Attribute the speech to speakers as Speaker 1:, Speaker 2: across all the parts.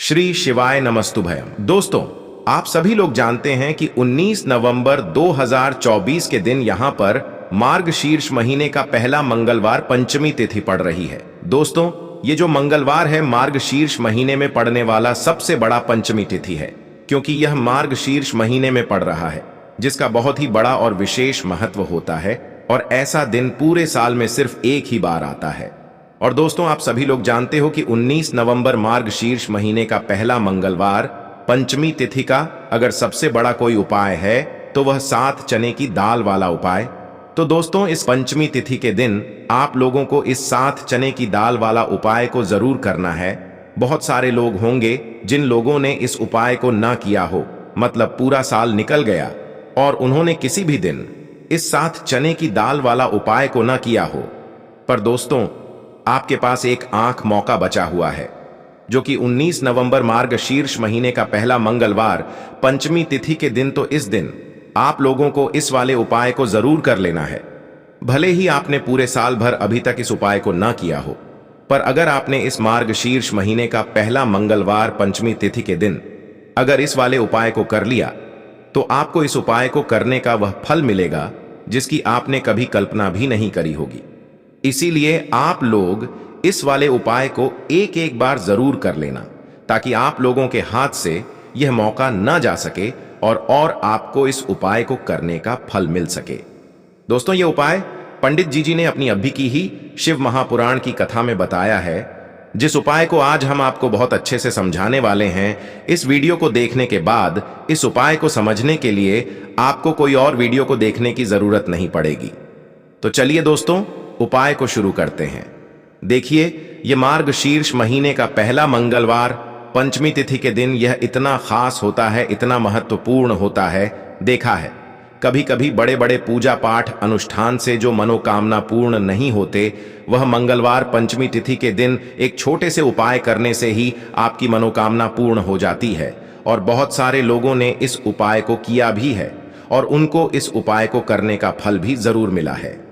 Speaker 1: श्री शिवाय नमस्तुभयम। दोस्तों, आप सभी लोग जानते हैं कि 19 नवंबर 2024 के दिन यहां पर मार्गशीर्ष महीने का पहला मंगलवार पंचमी तिथि पड़ रही है। दोस्तों, ये जो मंगलवार है मार्गशीर्ष महीने में पड़ने वाला सबसे बड़ा पंचमी तिथि है, क्योंकि यह मार्गशीर्ष महीने में पड़ रहा है, जिसका बहुत ही बड़ा और विशेष महत्व होता है। और ऐसा दिन पूरे साल में सिर्फ एक ही बार आता है। और दोस्तों, आप सभी लोग जानते हो कि 19 नवंबर मार्गशीर्ष महीने का पहला मंगलवार पंचमी तिथि का अगर सबसे बड़ा कोई उपाय है तो वह 7 चने की दाल वाला उपाय। तो दोस्तों, इस पंचमी तिथि के दिन आप लोगों को इस 7 चने की दाल वाला उपाय को जरूर करना है। बहुत सारे लोग होंगे जिन लोगों ने इस उपाय को ना किया हो, मतलब पूरा साल निकल गया और उन्होंने किसी भी दिन इस 7 चने की दाल वाला उपाय को ना किया हो। पर दोस्तों, आपके पास एक आंख मौका बचा हुआ है, जो कि 19 नवंबर मार्गशीर्ष महीने का पहला मंगलवार पंचमी तिथि के दिन। तो इस दिन आप लोगों को इस वाले उपाय को जरूर कर लेना है। भले ही आपने पूरे साल भर अभी तक इस उपाय को ना किया हो, पर अगर आपने इस मार्गशीर्ष महीने का पहला मंगलवार पंचमी तिथि के दिन अगर इस वाले उपाय को कर लिया, तो आपको इस उपाय को करने का वह फल मिलेगा जिसकी आपने कभी कल्पना भी नहीं करी होगी। इसीलिए आप लोग इस वाले उपाय को एक एक बार जरूर कर लेना, ताकि आप लोगों के हाथ से यह मौका ना जा सके और आपको इस उपाय को करने का फल मिल सके। दोस्तों, यह उपाय पंडित जी ने अपनी अभी की ही शिव महापुराण की कथा में बताया है, जिस उपाय को आज हम आपको बहुत अच्छे से समझाने वाले हैं। इस वीडियो को देखने के बाद इस उपाय को समझने के लिए आपको कोई और वीडियो को देखने की जरूरत नहीं पड़ेगी। तो चलिए दोस्तों, उपाय को शुरू करते हैं। देखिए, यह मार्गशीर्ष महीने का पहला मंगलवार पंचमी तिथि के दिन यह इतना खास होता है, इतना महत्वपूर्ण होता है। देखा है, कभी कभी बड़े बड़े पूजा पाठ अनुष्ठान से जो मनोकामना पूर्ण नहीं होते, वह मंगलवार पंचमी तिथि के दिन एक छोटे से उपाय करने से ही आपकी मनोकामना पूर्ण हो जाती है। और बहुत सारे लोगों ने इस उपाय को किया भी है और उनको इस उपाय को करने का फल भी जरूर मिला है।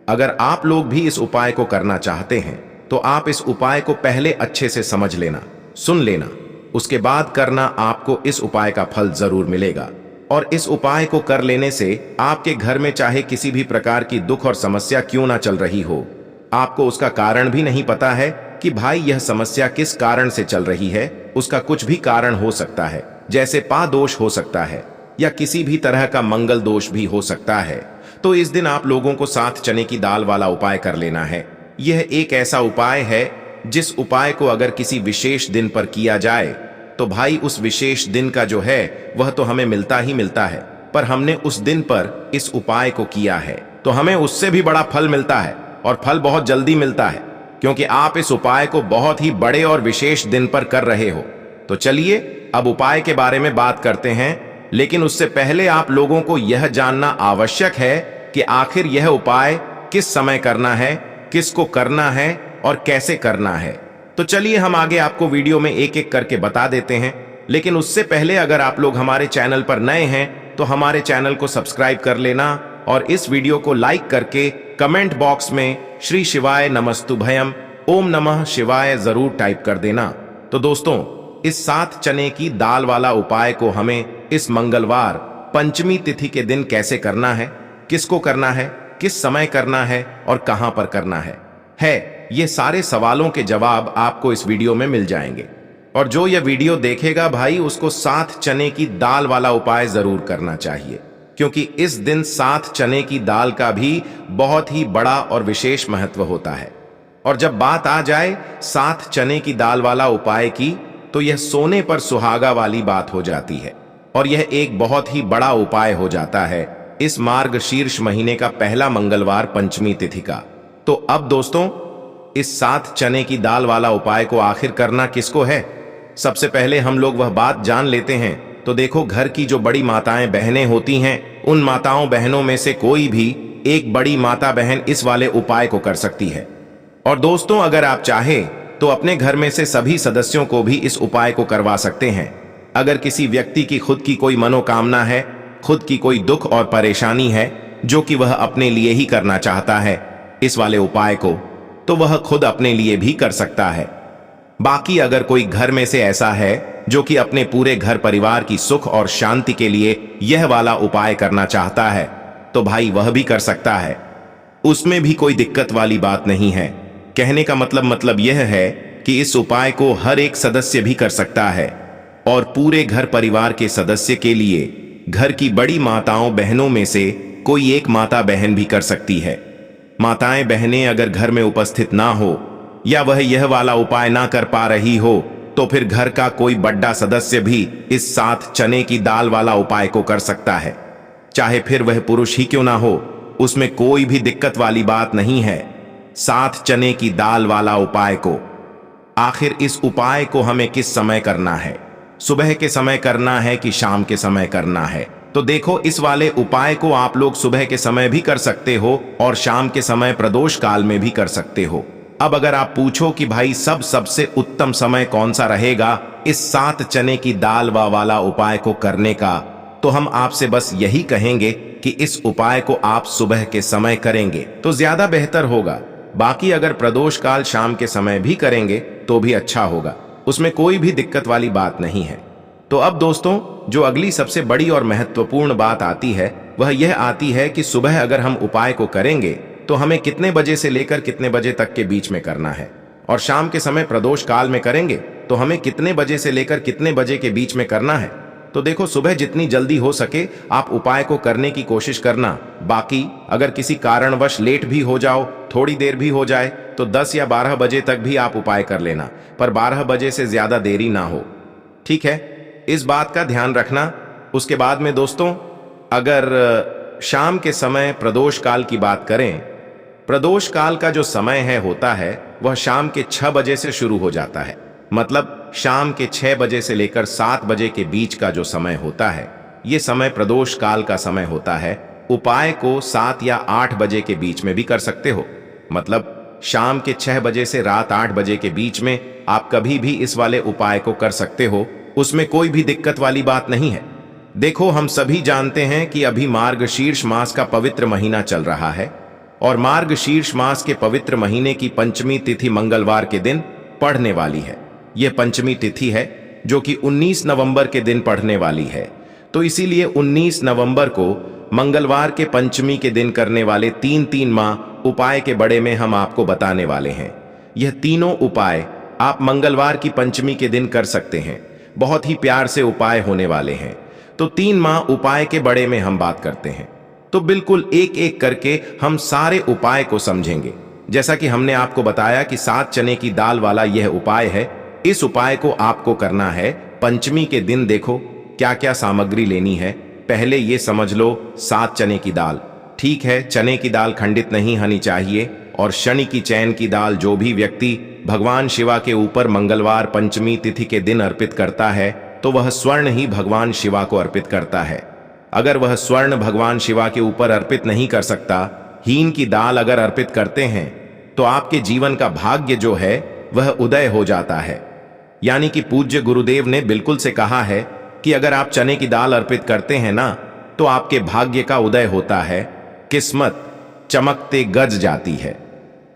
Speaker 1: अगर आप लोग भी इस उपाय को करना चाहते हैं तो आप इस उपाय को पहले अच्छे से समझ लेना, सुन लेना, उसके बाद करना। आपको इस उपाय का फल जरूर मिलेगा। और इस उपाय को कर लेने से आपके घर में चाहे किसी भी प्रकार की दुख और समस्या क्यों ना चल रही हो, आपको उसका कारण भी नहीं पता है कि भाई यह समस्या किस कारण से चल रही है, उसका कुछ भी कारण हो सकता है। जैसे पा दोष हो सकता है या किसी भी तरह का मंगल दोष भी हो सकता है। तो इस दिन आप लोगों को 7 चने की दाल वाला उपाय कर लेना है। यह एक ऐसा उपाय है जिस उपाय को अगर किसी विशेष दिन पर किया जाए तो भाई उस विशेष दिन का जो है वह तो हमें मिलता ही मिलता है, पर हमने उस दिन पर इस उपाय को किया है तो हमें उससे भी बड़ा फल मिलता है, और फल बहुत जल्दी मिलता है, क्योंकि आप इस उपाय को बहुत ही बड़े और विशेष दिन पर कर रहे हो। तो चलिए अब उपाय के बारे में बात करते हैं, लेकिन उससे पहले आप लोगों को यह जानना आवश्यक है कि आखिर यह उपाय किस समय करना है, किसको करना है और कैसे करना है। तो चलिए हम आगे आपको वीडियो में एक एक करके बता देते हैं। लेकिन उससे पहले अगर आप लोग हमारे चैनल पर नए हैं तो हमारे चैनल को सब्सक्राइब कर लेना और इस वीडियो को लाइक करके कमेंट बॉक्स में श्री शिवाय नमस्तुभयम ओम नमः शिवाय जरूर टाइप कर देना। तो दोस्तों, इस 7 चने की दाल वाला उपाय को हमें इस मंगलवार पंचमी तिथि के दिन कैसे करना है, किसको करना है, किस समय करना है और कहां पर करना है ये सारे सवालों के जवाब आपको इस वीडियो में मिल जाएंगे। और जो यह वीडियो देखेगा भाई, उसको 7 चने की दाल वाला उपाय जरूर करना चाहिए, क्योंकि इस दिन 7 चने की दाल का भी बहुत ही बड़ा और विशेष महत्व होता है। और जब बात आ जाए 7 चने की दाल वाला उपाय की, तो यह सोने पर सुहागा वाली बात हो जाती है और यह एक बहुत ही बड़ा उपाय हो जाता है इस मार्गशीर्ष महीने का पहला मंगलवार पंचमी तिथि का। तो अब दोस्तों, इस 7 चने की दाल वाला उपाय को आखिर करना किसको है, सबसे पहले हम लोग वह बात जान लेते हैं। तो देखो, घर की जो बड़ी माताएं बहनें होती हैं, उन माताओं बहनों में से कोई भी एक बड़ी माता बहन इस वाले उपाय को कर सकती है। और दोस्तों, अगर आप चाहे तो अपने घर में से सभी सदस्यों को भी इस उपाय को करवा सकते हैं। अगर किसी व्यक्ति की खुद की कोई मनोकामना है, खुद की कोई दुख और परेशानी है जो कि वह अपने लिए ही करना चाहता है इस वाले उपाय को, तो वह खुद अपने लिए भी कर सकता है। बाकी अगर कोई घर में से ऐसा है जो कि अपने पूरे घर परिवार की सुख और शांति के लिए यह वाला उपाय करना चाहता है, तो भाई वह भी कर सकता है। उसमें भी कोई दिक्कत वाली बात नहीं है। कहने का मतलब यह है कि इस उपाय को हर एक सदस्य भी कर सकता है और पूरे घर परिवार के सदस्य के लिए घर की बड़ी माताओं बहनों में से कोई एक माता बहन भी कर सकती है। माताएं बहनें अगर घर में उपस्थित ना हो या वह यह वाला उपाय ना कर पा रही हो, तो फिर घर का कोई बड़ा सदस्य भी इस 7 चने की दाल वाला उपाय को कर सकता है। चाहे फिर वह पुरुष ही क्यों ना हो, उसमें कोई भी दिक्कत वाली बात नहीं है। 7 चने की दाल वाला उपाय को आखिर इस उपाय को हमें किस समय करना है? सुबह के समय करना है कि शाम के समय करना है? तो देखो, इस वाले उपाय को आप लोग सुबह के समय भी कर सकते हो और शाम के समय प्रदोष काल में भी कर सकते हो। अब अगर आप पूछो कि भाई सबसे उत्तम समय कौन सा रहेगा इस 7 चने की दाल वाला उपाय को करने का, तो हम आपसे बस यही कहेंगे कि इस उपाय को आप सुबह के समय करेंगे तो ज्यादा बेहतर होगा। बाकी अगर प्रदोष काल शाम के समय भी करेंगे तो भी अच्छा होगा, उसमें कोई भी दिक्कत वाली बात नहीं है। तो अब दोस्तों, जो अगली सबसे बड़ी और महत्वपूर्ण बात आती है वह यह आती है कि सुबह अगर हम उपाय को करेंगे तो हमें कितने बजे से लेकर कितने बजे तक के बीच में करना है, और शाम के समय प्रदोष काल में करेंगे तो हमें कितने बजे से लेकर कितने बजे के बीच में करना है। तो देखो, सुबह जितनी जल्दी हो सके आप उपाय को करने की कोशिश करना। बाकी अगर किसी कारणवश लेट भी हो जाओ, थोड़ी देर भी हो जाए, तो 10 या 12 बजे तक भी आप उपाय कर लेना, पर 12 बजे से ज्यादा देरी ना हो। ठीक है, इस बात का ध्यान रखना। उसके बाद में दोस्तों, अगर शाम के समय प्रदोष काल की बात करें, प्रदोष काल का जो समय होता है वह शाम के 6 बजे से शुरू हो जाता है। मतलब शाम के 6 बजे से लेकर 7 बजे के बीच का जो समय होता है, ये समय प्रदोष काल का समय होता है। उपाय को 7 या 8 बजे के बीच में भी कर सकते हो। मतलब शाम के 6 बजे से रात 8 बजे के बीच में आप कभी भी इस वाले उपाय को कर सकते हो, उसमें कोई भी दिक्कत वाली बात नहीं है। देखो, हम सभी जानते हैं कि अभी मार्गशीर्ष मास का पवित्र महीना चल रहा है और मार्गशीर्ष मास के पवित्र महीने की पंचमी तिथि मंगलवार के दिन पड़ने वाली है। यह पंचमी तिथि है जो कि 19 नवंबर के दिन पड़ने वाली है। तो इसीलिए 19 नवंबर को मंगलवार के पंचमी के दिन करने वाले 3 माह उपाय के बड़े में हम आपको बताने वाले हैं। यह तीनों उपाय आप मंगलवार की पंचमी के दिन कर सकते हैं। बहुत ही प्यार से उपाय होने वाले हैं। तो 3 माह उपाय के बड़े में हम बात करते हैं, तो बिल्कुल एक एक करके हम सारे उपाय को समझेंगे। जैसा कि हमने आपको बताया कि 7 चने की दाल वाला यह उपाय है। इस उपाय को आपको करना है पंचमी के दिन। देखो क्या क्या सामग्री लेनी है, पहले ये समझ लो। 7 चने की दाल, ठीक है, चने की दाल खंडित नहीं होनी चाहिए, और शनि की चैन की दाल जो भी व्यक्ति भगवान शिवा के ऊपर मंगलवार पंचमी तिथि के दिन अर्पित करता है तो वह स्वर्ण ही भगवान शिवा को अर्पित करता है। अगर वह स्वर्ण भगवान शिवा के ऊपर अर्पित नहीं कर सकता, हीन की दाल अगर अर्पित करते हैं, तो आपके जीवन का भाग्य जो है वह उदय हो जाता है। यानी कि पूज्य गुरुदेव ने बिल्कुल से कहा है कि अगर आप चने की दाल अर्पित करते हैं ना, तो आपके भाग्य का उदय होता है, किस्मत चमकते गज जाती है।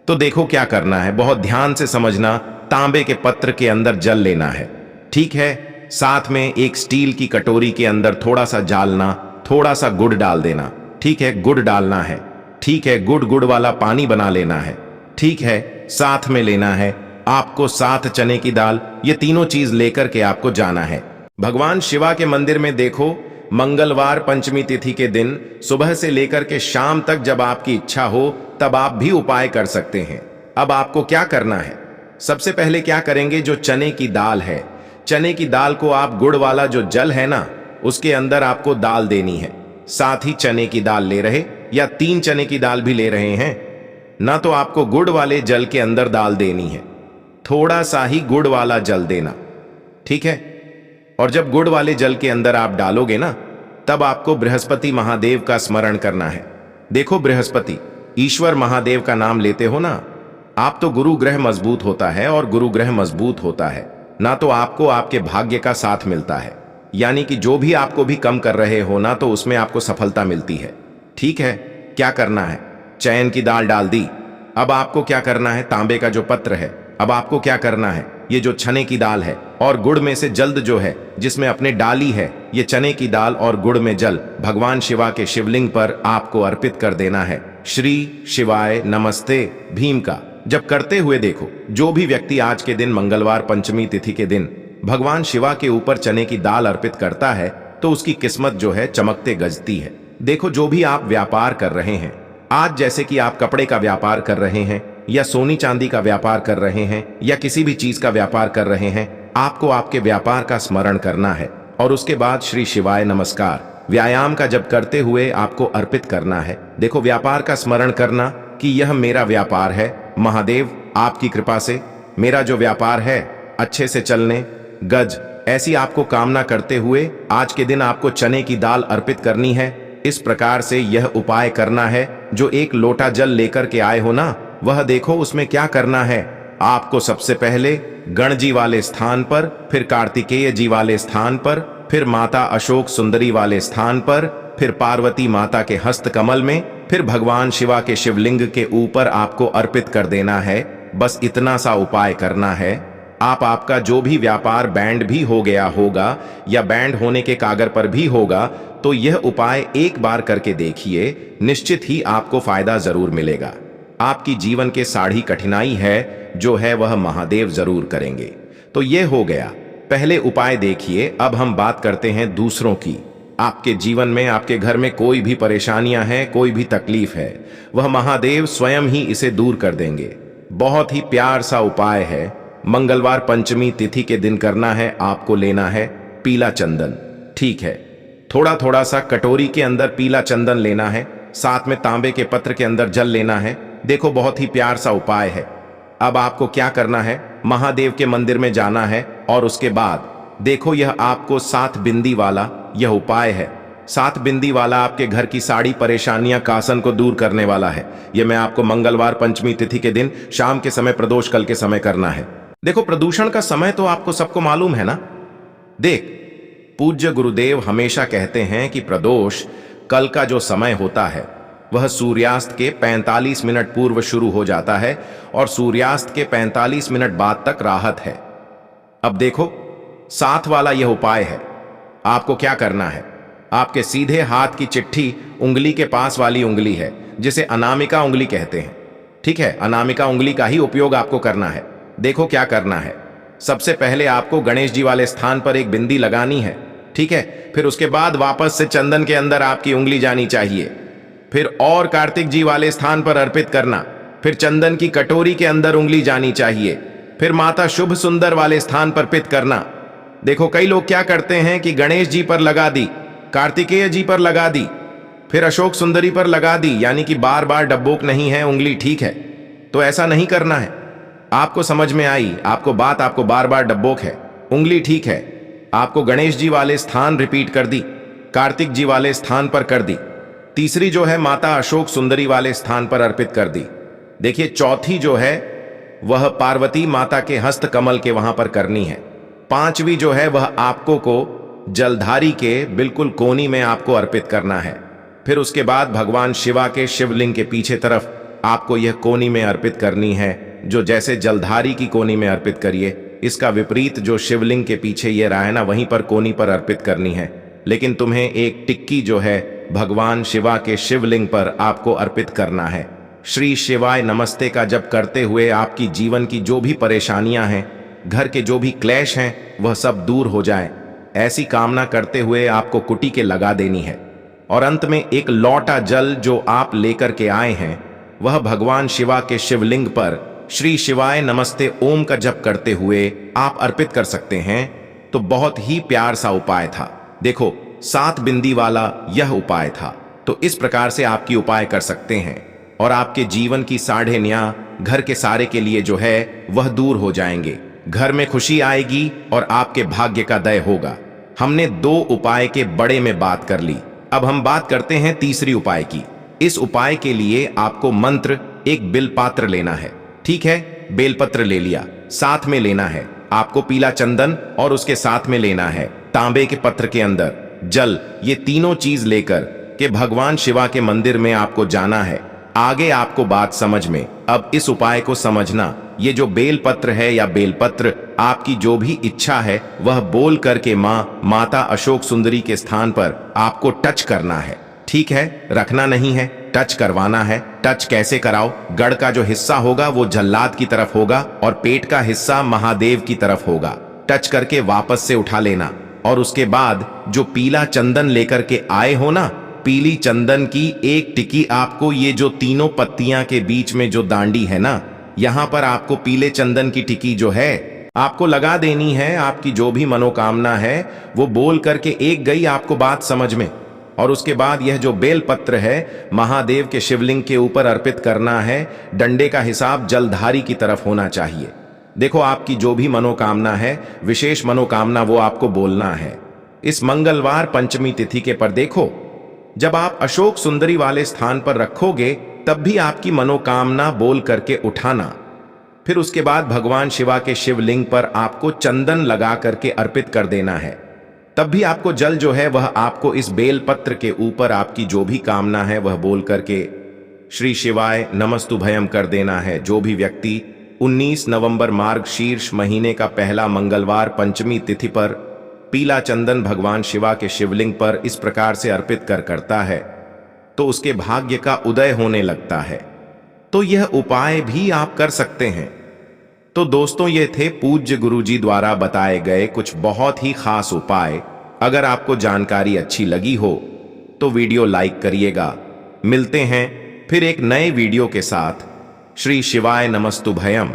Speaker 1: तो देखो क्या करना है, बहुत ध्यान से समझना। तांबे के पत्र के अंदर जल लेना है, ठीक है। साथ में एक स्टील की कटोरी के अंदर थोड़ा सा डालना, थोड़ा सा गुड़ डाल देना, ठीक है, गुड़ डालना है, ठीक है। गुड़ वाला पानी बना लेना है, ठीक है। साथ में लेना है आपको 7 चने की दाल। ये तीनों चीज लेकर के आपको जाना है भगवान शिवा के मंदिर में। देखो, मंगलवार पंचमी तिथि के दिन सुबह से लेकर के शाम तक जब आपकी इच्छा हो तब आप भी उपाय कर सकते हैं। अब आपको क्या करना है, सबसे पहले क्या करेंगे, जो चने की दाल है, चने की दाल को आप गुड़ वाला जो जल है ना, उसके अंदर आपको दाल देनी है। साथ ही चने की दाल ले रहे या 3 चने की दाल भी ले रहे हैं ना, तो आपको गुड़ वाले जल के अंदर दाल देनी है। थोड़ा सा ही गुड़ वाला जल देना, ठीक है। और जब गुड़ वाले जल के अंदर आप डालोगे ना, तब आपको बृहस्पति महादेव का स्मरण करना है। देखो, बृहस्पति ईश्वर महादेव का नाम लेते हो ना आप, तो गुरु ग्रह मजबूत होता है, और गुरु ग्रह मजबूत होता है ना तो आपको आपके भाग्य का साथ मिलता है। यानी कि जो भी आपको भी कम कर रहे हो ना, तो उसमें आपको सफलता मिलती है, ठीक है। क्या करना है, चैन की दाल डाल दी। अब आपको क्या करना है, तांबे का जो पत्र है, अब आपको क्या करना है, ये जो चने की दाल है और गुड़ में से जल्द जो है जिसमें अपने डाली है, ये चने की दाल और गुड़ में जल भगवान शिवा के शिवलिंग पर आपको अर्पित कर देना है। श्री शिवाय नमस्ते भीम का जब करते हुए देखो, जो भी व्यक्ति आज के दिन मंगलवार पंचमी तिथि के दिन भगवान शिवा के ऊपर चने की दाल अर्पित करता है तो उसकी किस्मत जो है चमकते गजती है। देखो, जो भी आप व्यापार कर रहे हैं आज, जैसे कि आप कपड़े का व्यापार कर रहे हैं या सोनी चांदी का व्यापार कर रहे हैं या किसी भी चीज का व्यापार कर रहे हैं, आपको आपके व्यापार का स्मरण करना है और उसके बाद श्री शिवाय नमस्कार व्यायाम का जब करते हुए आपको अर्पित करना है। देखो, व्यापार का स्मरण करना कि यह मेरा व्यापार है, महादेव आपकी कृपा से मेरा जो व्यापार है अच्छे से चलने गज, ऐसी आपको कामना करते हुए आज के दिन आपको चने की दाल अर्पित करनी है। इस प्रकार से यह उपाय करना है। जो एक लोटा जल लेकर के आए हो ना, वह देखो उसमें क्या करना है। आपको सबसे पहले गणजी वाले स्थान पर, फिर कार्तिकेय जी वाले स्थान पर, फिर माता अशोक सुंदरी वाले स्थान पर, फिर पार्वती माता के हस्त कमल में, फिर भगवान शिवा के शिवलिंग के ऊपर आपको अर्पित कर देना है। बस इतना सा उपाय करना है। आपका जो भी व्यापार बैंड भी हो गया होगा या बैंड होने के कागर पर भी होगा, तो यह उपाय एक बार करके देखिए, निश्चित ही आपको फायदा जरूर मिलेगा। आपकी जीवन के साढ़ी कठिनाई है जो है वह महादेव जरूर करेंगे। तो यह हो गया पहले उपाय। देखिए, अब हम बात करते हैं दूसरों की। आपके जीवन में, आपके घर में कोई भी परेशानियां हैं, कोई भी तकलीफ है, वह महादेव स्वयं ही इसे दूर कर देंगे। बहुत ही प्यार सा उपाय है। मंगलवार पंचमी तिथि के दिन करना है। आपको लेना है पीला चंदन, ठीक है। थोड़ा थोड़ा सा कटोरी के अंदर पीला चंदन लेना है, साथ में तांबे के पत्र के अंदर जल लेना है। देखो, बहुत ही प्यार सा उपाय है। अब आपको क्या करना है, महादेव के मंदिर में जाना है और उसके बाद देखो, यह आपको 7 बिंदी वाला यह उपाय है। 7 बिंदी वाला आपके घर की सारी परेशानियां कासन को दूर करने वाला है। यह मैं आपको मंगलवार पंचमी तिथि के दिन शाम के समय, प्रदोष काल के समय करना है। देखो, प्रदूषण का समय तो आपको सबको मालूम है ना। देख, पूज्य गुरुदेव हमेशा कहते हैं कि प्रदोष कल का जो समय होता है वह सूर्यास्त के 45 मिनट पूर्व शुरू हो जाता है और सूर्यास्त के 45 मिनट बाद तक राहत है। अब देखो, 7 वाला यह उपाय है। आपको क्या करना है, आपके सीधे हाथ की चिट्ठी उंगली के पास वाली उंगली है, जिसे अनामिका उंगली कहते हैं, ठीक है। अनामिका उंगली का ही उपयोग आपको करना है। देखो क्या करना है, सबसे पहले आपको गणेश जी वाले स्थान पर एक बिंदी लगानी है, ठीक है। फिर उसके बाद वापस से चंदन के अंदर आपकी उंगली जानी चाहिए, फिर और कार्तिक जी वाले स्थान पर अर्पित करना, फिर चंदन की कटोरी के अंदर उंगली जानी चाहिए, फिर माता शुभ सुंदर वाले स्थान पर अर्पित करना। देखो, कई लोग क्या करते हैं कि गणेश जी पर लगा दी, कार्तिकेय जी पर लगा दी, फिर अशोक सुंदरी पर लगा दी, यानी कि बार बार डब्बोक नहीं है उंगली, ठीक है। तो ऐसा नहीं करना है। आपको समझ में आई आपको बात, आपको बार बार डब्बोक है उंगली, ठीक है। आपको गणेश जी वाले स्थान रिपीट कर दी, कार्तिक जी वाले स्थान पर कर दी, तीसरी जो है माता अशोक सुंदरी वाले स्थान पर अर्पित कर दी। देखिए, चौथी जो है वह पार्वती माता के हस्त कमल के वहां पर करनी है। 5वीं जो है वह आपको को जलधारी के बिल्कुल कोनी में आपको अर्पित करना है। फिर उसके बाद भगवान शिवा के शिवलिंग के पीछे तरफ आपको यह कोनी में अर्पित करनी है, जो जैसे जलधारी की कोनी में अर्पित करिए, इसका विपरीत जो शिवलिंग के पीछे ये रहा है ना, वहीं पर कोनी पर अर्पित करनी है। लेकिन तुम्हें एक टिक्की जो है भगवान शिवा के शिवलिंग पर आपको अर्पित करना है। श्री शिवाय नमस्ते का जप करते हुए आपकी जीवन की जो भी परेशानियां हैं, घर के जो भी क्लेश हैं, वह सब दूर हो जाए, ऐसी कामना करते हुए आपको कुटी के लगा देनी है। और अंत में एक लौटा जल जो आप लेकर के आए हैं, वह भगवान शिवा के शिवलिंग पर श्री शिवाय नमस्ते ओम का जप करते हुए आप अर्पित कर सकते हैं। तो बहुत ही प्यार सा उपाय था। देखो, 7 बिंदी वाला यह उपाय था। तो इस प्रकार से आपकी उपाय कर सकते हैं और आपके जीवन की साढ़ेनियां घर के सारे के लिए जो है वह दूर हो जाएंगे। घर में खुशी आएगी और आपके भाग्य का दय होगा। हमने 2 उपाय के बड़े में बात कर ली। अब हम बात करते हैं तीसरी उपाय की। इस उपाय के लिए आपको मंत्र एक बिलपात्र लेना है, ठीक है। बेलपत्र ले लिया, साथ में लेना है आपको पीला चंदन और उसके साथ में लेना है तांबे के पत्र के अंदर जल। ये तीनों चीज लेकर के भगवान शिवा के मंदिर में आपको जाना है। आगे आपको बात समझ में अब इस उपाय को समझना। ये जो बेलपत्र है या बेलपत्र, आपकी जो भी इच्छा है वह बोल करके माता अशोक सुंदरी के स्थान पर आपको टच करना है। ठीक है, रखना नहीं है, टच करवाना है। टच कैसे कराओ? गढ़ का जो हिस्सा होगा वो जल्लाद की तरफ होगा और पेट का हिस्सा महादेव की तरफ होगा। टच करके वापस से उठा लेना और उसके बाद जो पीला चंदन लेकर के आए हो ना, पीली चंदन की एक टिकी आपको ये जो तीनों पत्तियां के बीच में जो दांडी है ना, यहां पर आपको पीले चंदन की टिकी जो है आपको लगा देनी है। आपकी जो भी मनोकामना है वो बोल करके एक गई आपको बात समझ में। और उसके बाद यह जो बेलपत्र है महादेव के शिवलिंग के ऊपर अर्पित करना है। डंडे का हिसाब जलधारी की तरफ होना चाहिए। देखो, आपकी जो भी मनोकामना है, विशेष मनोकामना, वो आपको बोलना है। इस मंगलवार पंचमी तिथि के पर देखो, जब आप अशोक सुंदरी वाले स्थान पर रखोगे तब भी आपकी मनोकामना बोल करके उठाना। फिर उसके बाद भगवान शिवा के शिवलिंग पर आपको चंदन लगा करके अर्पित कर देना है। तब भी आपको जल जो है वह आपको इस बेलपत्र के ऊपर आपकी जो भी कामना है वह बोल करके श्री शिवाय नमस्तुभयम कर देना है। जो भी व्यक्ति 19 नवंबर मार्गशीर्ष महीने का पहला मंगलवार पंचमी तिथि पर पीला चंदन भगवान शिवा के शिवलिंग पर इस प्रकार से अर्पित करता है तो उसके भाग्य का उदय होने लगता है। तो यह उपाय भी आप कर सकते हैं। तो दोस्तों, ये थे पूज्य गुरुजी द्वारा बताए गए कुछ बहुत ही खास उपाय। अगर आपको जानकारी अच्छी लगी हो तो वीडियो लाइक करिएगा। मिलते हैं फिर एक नए वीडियो के साथ। श्री शिवाय नमस्तुभयम।